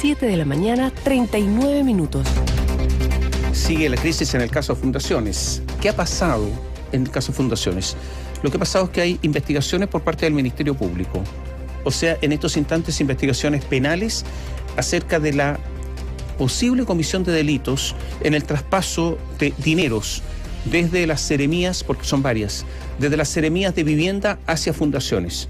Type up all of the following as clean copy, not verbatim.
7 de la mañana, 39 minutos. Sigue la crisis en el caso de fundaciones. ¿Qué ha pasado en el caso de fundaciones? Lo que ha pasado es que hay investigaciones por parte del Ministerio Público. O sea, en estos instantes investigaciones penales acerca de la posible comisión de delitos en el traspaso de dineros desde las seremías, porque son varias, desde las seremías de vivienda hacia fundaciones.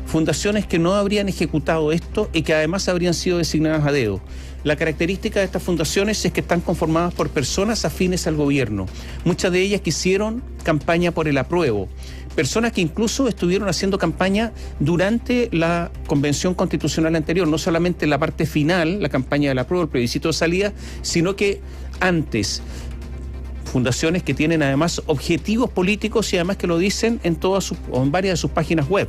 Fundaciones que no habrían ejecutado esto y que además habrían sido designadas a dedo. La característica de estas fundaciones es que están conformadas por personas afines al gobierno. Muchas de ellas que hicieron campaña por el apruebo. Personas que incluso estuvieron haciendo campaña durante la convención constitucional anterior, no solamente la parte final, la campaña del apruebo, el plebiscito de salida, sino que antes. Fundaciones que tienen además objetivos políticos y además que lo dicen en varias de sus páginas web.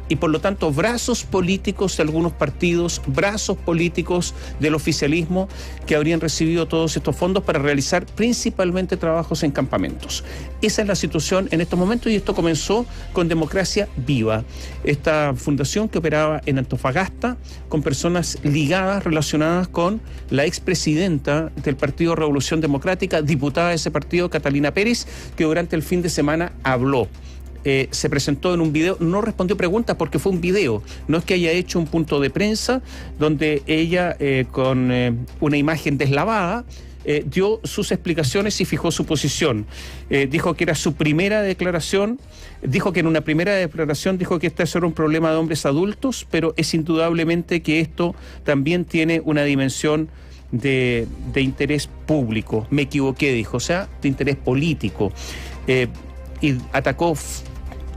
Y por lo tanto, brazos políticos de algunos partidos, brazos políticos del oficialismo que habrían recibido todos estos fondos para realizar principalmente trabajos en campamentos. Esa es la situación en estos momentos y esto comenzó con Democracia Viva, esta fundación que operaba en Antofagasta con personas ligadas, relacionadas con la expresidenta del Partido Revolución Democrática, diputada de ese partido, Catalina Pérez, que durante el fin de semana habló. Se presentó en un video, no respondió preguntas porque fue un video, no es que haya hecho un punto de prensa donde ella con una imagen deslavada dio sus explicaciones y fijó su posición. Dijo que era su primera declaración, dijo que en una primera declaración dijo que este era un problema de hombres adultos, pero es indudablemente que esto también tiene una dimensión de interés público. Me equivoqué, dijo, o sea, de interés político. Y atacó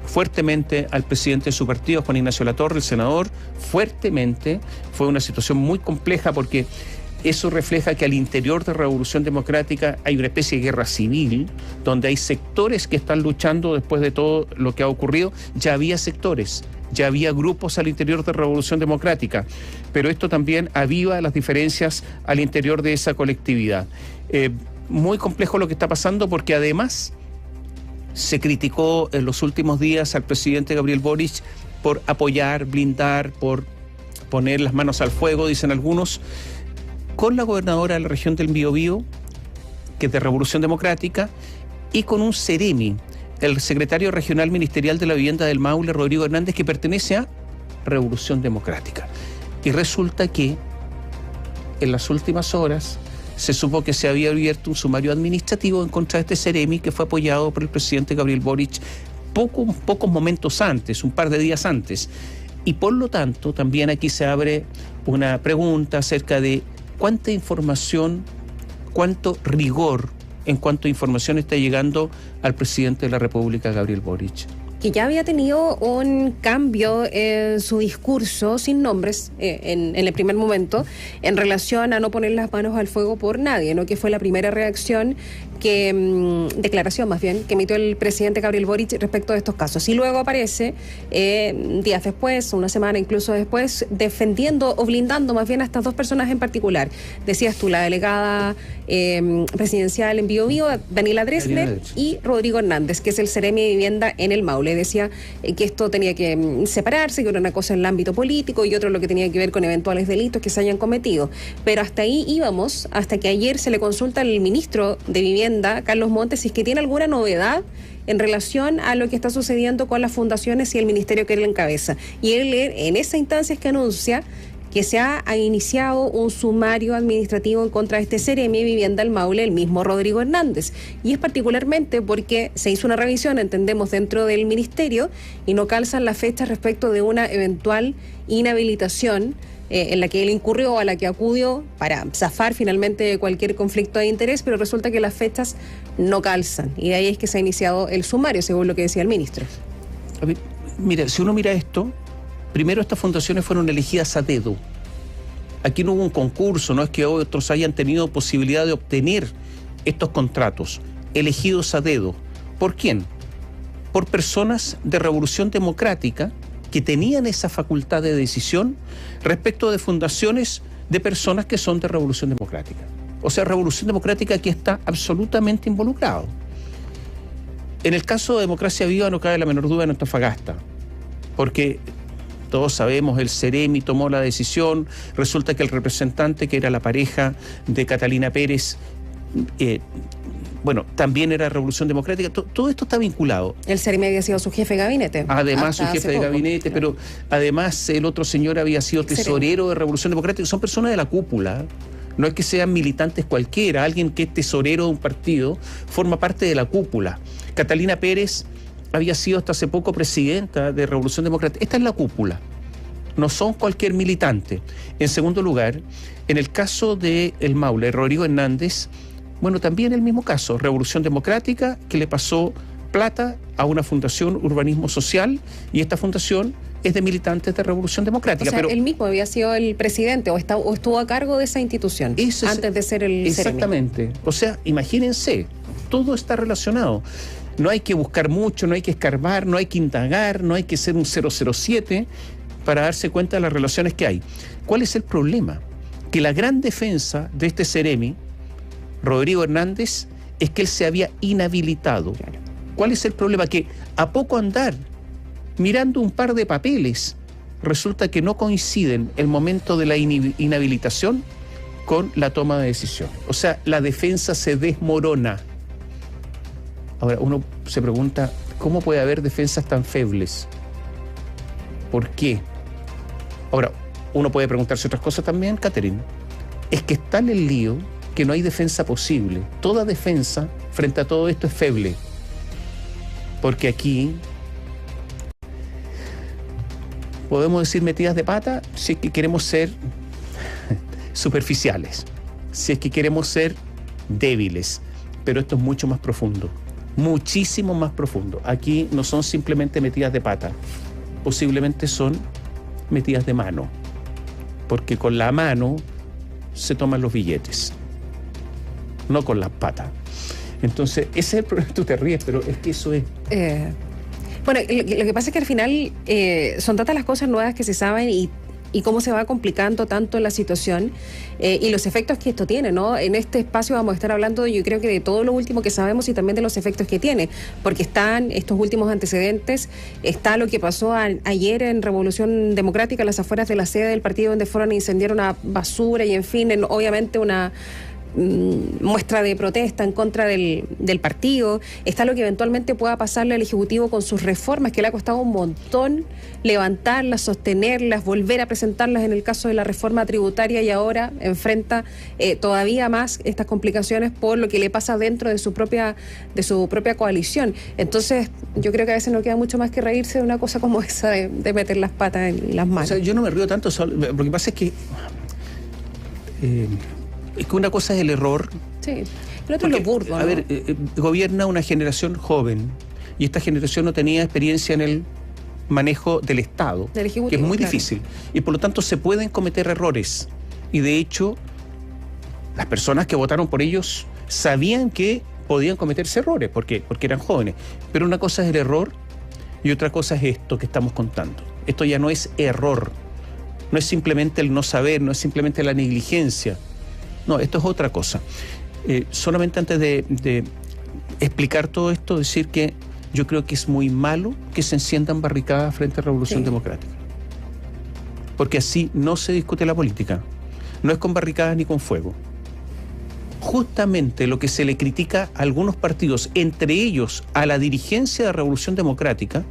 fuertemente al presidente de su partido, Juan Ignacio Latorre, el senador, fuertemente. Fue una situación muy compleja porque eso refleja que al interior de Revolución Democrática hay una especie de guerra civil, donde hay sectores que están luchando después de todo lo que ha ocurrido. Ya había sectores, ya había grupos al interior de Revolución Democrática, pero esto también aviva las diferencias al interior de esa colectividad. Muy complejo lo que está pasando porque además se criticó en los últimos días al presidente Gabriel Boric por apoyar, blindar, por poner las manos al fuego, dicen algunos, con la gobernadora de la región del Biobío, que es de Revolución Democrática, y con un Ceremi, el secretario regional ministerial de la vivienda del Maule, Rodrigo Hernández, que pertenece a Revolución Democrática. Y resulta que en las últimas horas se supo que se había abierto un sumario administrativo en contra de este Ceremi, que fue apoyado por el presidente Gabriel Boric pocos momentos antes, un par de días antes. Y por lo tanto, también aquí se abre una pregunta acerca de cuánta información, cuánto rigor en cuanto a información está llegando al presidente de la República, Gabriel Boric. Que ya había tenido un cambio en su discurso, sin nombres, en el primer momento, en relación a no poner las manos al fuego por nadie, ¿no? Que fue la primera reacción declaración más bien, que emitió el presidente Gabriel Boric respecto de estos casos. Y luego aparece, días después, una semana incluso después, defendiendo o blindando más bien a estas dos personas en particular. Decías tú, la delegada presidencial en Biobío, Daniela Dressler, y Rodrigo Hernández, que es el Ceremi de Vivienda en el Maule. Decía que esto tenía que separarse, que era una cosa en el ámbito político y otro lo que tenía que ver con eventuales delitos que se hayan cometido. Pero hasta ahí íbamos, hasta que ayer se le consulta al ministro de Vivienda, Carlos Montes, si es que tiene alguna novedad en relación a lo que está sucediendo con las fundaciones y el ministerio que él encabeza. Y él en esa instancia es que anuncia que se ha iniciado un sumario administrativo en contra de este Ceremi de Vivienda del Maule, el mismo Rodrigo Hernández. Y es particularmente porque se hizo una revisión, entendemos, dentro del ministerio y no calzan las fechas respecto de una eventual inhabilitación en la que él incurrió, a la que acudió para zafar finalmente de cualquier conflicto de interés, pero resulta que las fechas no calzan. Y de ahí es que se ha iniciado el sumario, según lo que decía el ministro. A ver, mira, si uno mira esto, primero estas fundaciones fueron elegidas a dedo. Aquí no hubo un concurso, no es que otros hayan tenido posibilidad de obtener estos contratos, elegidos a dedo. ¿Por quién? Por personas de Revolución Democrática que tenían esa facultad de decisión respecto de fundaciones de personas que son de Revolución Democrática. O sea, Revolución Democrática aquí está absolutamente involucrado. En el caso de Democracia Viva no cabe la menor duda en Antofagasta, porque Todos sabemos, el Ceremi tomó la decisión, resulta que el representante, que era la pareja de Catalina Pérez, también era Revolución Democrática. Todo esto está vinculado. El Ceremi había sido su jefe de gabinete. Además, su jefe de gabinete, claro. Pero además el otro señor había sido tesorero de Revolución Democrática. Son personas de la cúpula. No es que sean militantes cualquiera. Alguien que es tesorero de un partido forma parte de la cúpula. Catalina Pérez había sido hasta hace poco presidenta de Revolución Democrática. Esta es la cúpula. No son cualquier militante. En segundo lugar, en el caso de el Maule, Rodrigo Hernández, también el mismo caso, Revolución Democrática, que le pasó plata a una fundación Urbanismo Social, y esta fundación es de militantes de Revolución Democrática. O sea, él mismo había sido el presidente o estuvo a cargo de esa institución antes de ser el exactamente. Ceremi. O sea, imagínense, todo está relacionado. No hay que buscar mucho, no hay que escarbar, no hay que indagar, no hay que ser un 007 para darse cuenta de las relaciones que hay. ¿Cuál es el problema? Que la gran defensa de este Ceremi, Rodrigo Hernández, es que él se había inhabilitado. Claro. ¿Cuál es el problema? Que a poco andar mirando un par de papeles, resulta que no coinciden el momento de la inhabilitación con la toma de decisión. O sea, la defensa se desmorona. Ahora, uno se pregunta, ¿cómo puede haber defensas tan febles? ¿Por qué? Ahora, uno puede preguntarse otras cosas también, Catherine. Es que está en el lío que no hay defensa posible. Toda defensa frente a todo esto es feble. Porque aquí podemos decir metidas de pata si es que queremos ser superficiales, si es que queremos ser débiles. Pero esto es mucho más profundo. Muchísimo más profundo. Aquí no son simplemente metidas de pata, posiblemente son metidas de mano, porque con la mano se toman los billetes, no con las patas. Entonces, ese es el problema. Tú te ríes, pero es que eso es... Bueno, lo que pasa es que al final son tantas las cosas nuevas que se saben y cómo se va complicando tanto la situación y los efectos que esto tiene, ¿no? En este espacio vamos a estar hablando, yo creo que de todo lo último que sabemos y también de los efectos que tiene, porque están estos últimos antecedentes, está lo que pasó ayer en Revolución Democrática, a las afueras de la sede del partido, donde fueron a incendiar una basura y, en fin, obviamente una muestra de protesta en contra del partido. Está lo que eventualmente pueda pasarle al Ejecutivo con sus reformas, que le ha costado un montón levantarlas, sostenerlas, volver a presentarlas en el caso de la reforma tributaria, y ahora enfrenta todavía más estas complicaciones por lo que le pasa dentro de su propia coalición. Entonces, yo creo que a veces no queda mucho más que reírse de una cosa como esa de meter las patas en las manos. O sea, yo no me río tanto, lo que pasa es que una cosa es el error. Sí, pero otro es lo burdo, ¿no? A ver, gobierna una generación joven, y esta generación no tenía experiencia en el manejo del Estado, que es muy difícil, y por lo tanto se pueden cometer errores, y de hecho las personas que votaron por ellos sabían que podían cometerse errores porque eran jóvenes, pero una cosa es el error y otra cosa es esto que estamos contando. Esto ya no es error, no es simplemente el no saber, no es simplemente la negligencia. No, esto es otra cosa. Solamente antes de explicar todo esto, decir que yo creo que es muy malo que se enciendan barricadas frente a Revolución Democrática. Porque así no se discute la política. No es con barricadas ni con fuego. Justamente lo que se le critica a algunos partidos, entre ellos a la dirigencia de Revolución Democrática,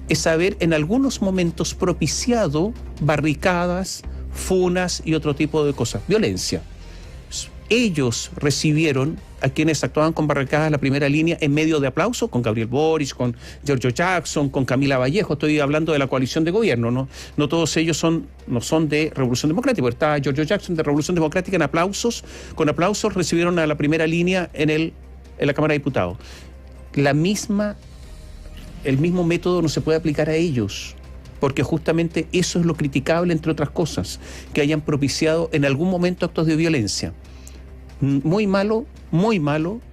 es haber en algunos momentos propiciado barricadas, funas y otro tipo de cosas, violencia. Ellos recibieron a quienes actuaban con barricadas en la primera línea en medio de aplauso, con Gabriel Boric, con Giorgio Jackson, con Camila Vallejo. Estoy hablando de la coalición de gobierno, no todos ellos no son de Revolución Democrática, porque está Giorgio Jackson de Revolución Democrática con aplausos recibieron a la primera línea en la Cámara de Diputados. El mismo método no se puede aplicar a ellos, porque justamente eso es lo criticable, entre otras cosas, que hayan propiciado en algún momento actos de violencia. Muy malo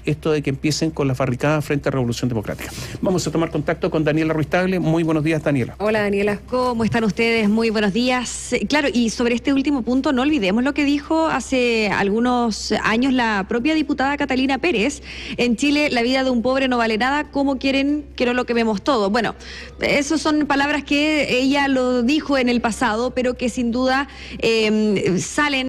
esto de que empiecen con la barricada frente a Revolución Democrática. Vamos a tomar contacto con Daniela Ruiz Tagle. Muy buenos días, Daniela. Hola, Daniela. ¿Cómo están ustedes? Muy buenos días. Claro, y sobre este último punto, no olvidemos lo que dijo hace algunos años la propia diputada Catalina Pérez. En Chile, la vida de un pobre no vale nada, ¿cómo quieren que no lo quememos todo? Bueno, esas son palabras que ella lo dijo en el pasado, pero que sin duda salen